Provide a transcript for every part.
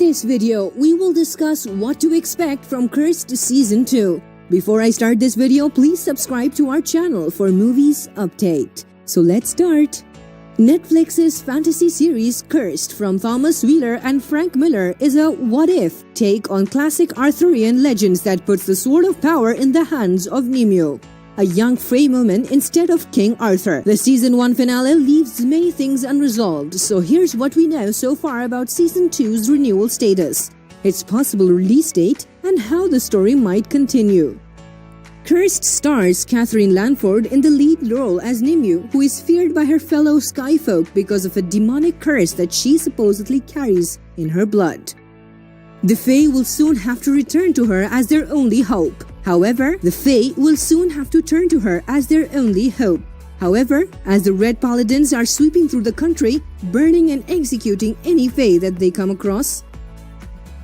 this video, we will discuss what to expect from Cursed Season 2. Before I start this video, please subscribe to our channel for movies update. So let's start. Netflix's fantasy series Cursed from Thomas Wheeler and Frank Miller is a what-if take on classic Arthurian legends that puts the Sword of Power in the hands of Nimue, a young Frey woman instead of King Arthur. The Season 1 finale leaves many things unresolved, so here's what we know so far about Season 2's renewal status, its possible release date, and how the story might continue. Cursed stars Catherine Lanford in the lead role as Nimue, who is feared by her fellow skyfolk because of a demonic curse that she supposedly carries in her blood. The Fae will soon have to return to her as their only hope. However, as the Red Paladins are sweeping through the country, burning and executing any Fae that they come across.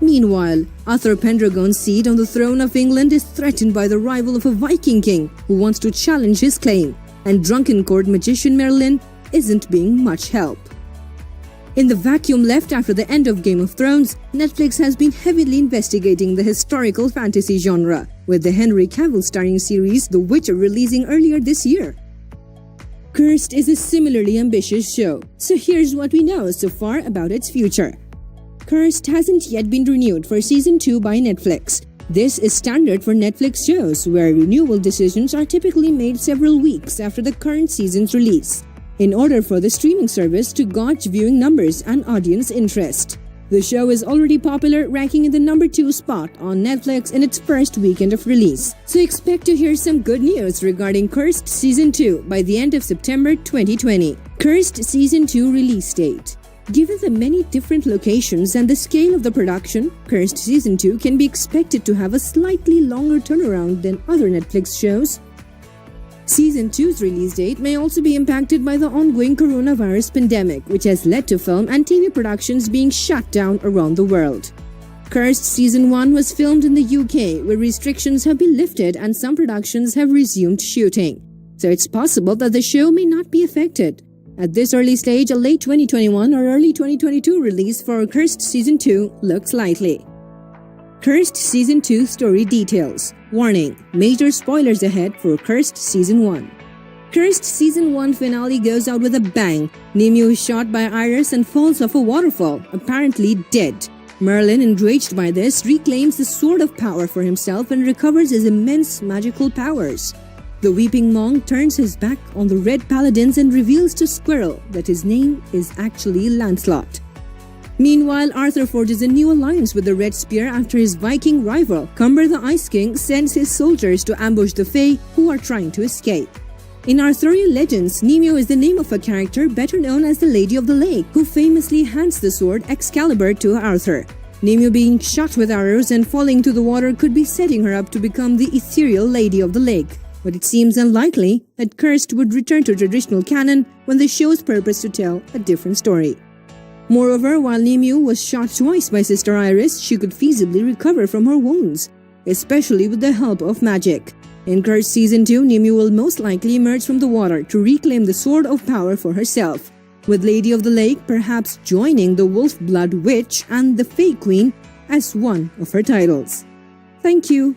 Meanwhile, Arthur Pendragon's seat on the throne of England is threatened by the arrival of a Viking king who wants to challenge his claim, and drunken court magician Merlin isn't being much help. In the vacuum left after the end of Game of Thrones, Netflix has been heavily investigating the historical fantasy genre, with the Henry Cavill starring series The Witcher releasing earlier this year. Cursed is a similarly ambitious show, so here's what we know so far about its future. Cursed hasn't yet been renewed for Season 2 by Netflix. This is standard for Netflix shows, where renewal decisions are typically made several weeks after the current season's release, in order for the streaming service to gauge viewing numbers and audience interest. The show is already popular, ranking in the number 2 spot on Netflix in its first weekend of release. So expect to hear some good news regarding Cursed Season 2 by the end of September 2020. Cursed Season 2 release date. Given the many different locations and the scale of the production, Cursed Season 2 can be expected to have a slightly longer turnaround than other Netflix shows. Season 2's release date may also be impacted by the ongoing coronavirus pandemic, which has led to film and TV productions being shut down around the world. Cursed Season 1 was filmed in the UK, where restrictions have been lifted and some productions have resumed shooting, so it's possible that the show may not be affected. At this early stage, a late 2021 or early 2022 release for Cursed Season 2 looks likely. Cursed Season 2 story details. Warning: major spoilers ahead for Cursed Season 1. Cursed Season 1 finale goes out with a bang. Nimue is shot by Iris and falls off a waterfall, apparently dead. Merlin, enraged by this, reclaims the Sword of Power for himself and recovers his immense magical powers. The Weeping Monk turns his back on the Red Paladins and reveals to Squirrel that his name is actually Lancelot. Meanwhile, Arthur forges a new alliance with the Red Spear after his Viking rival, Cumber the Ice King, sends his soldiers to ambush the Fae who are trying to escape. In Arthurian legends, Nimue is the name of a character better known as the Lady of the Lake, who famously hands the sword Excalibur to Arthur. Nimue being shot with arrows and falling to the water could be setting her up to become the ethereal Lady of the Lake, but it seems unlikely that Cursed would return to traditional canon when the show's purpose to tell a different story. Moreover, while Nimue was shot twice by Sister Iris, she could feasibly recover from her wounds, especially with the help of magic. In Cursed Season 2, Nimue will most likely emerge from the water to reclaim the Sword of Power for herself, with Lady of the Lake perhaps joining the Wolf Blood Witch and the Fae Queen as one of her titles. Thank you.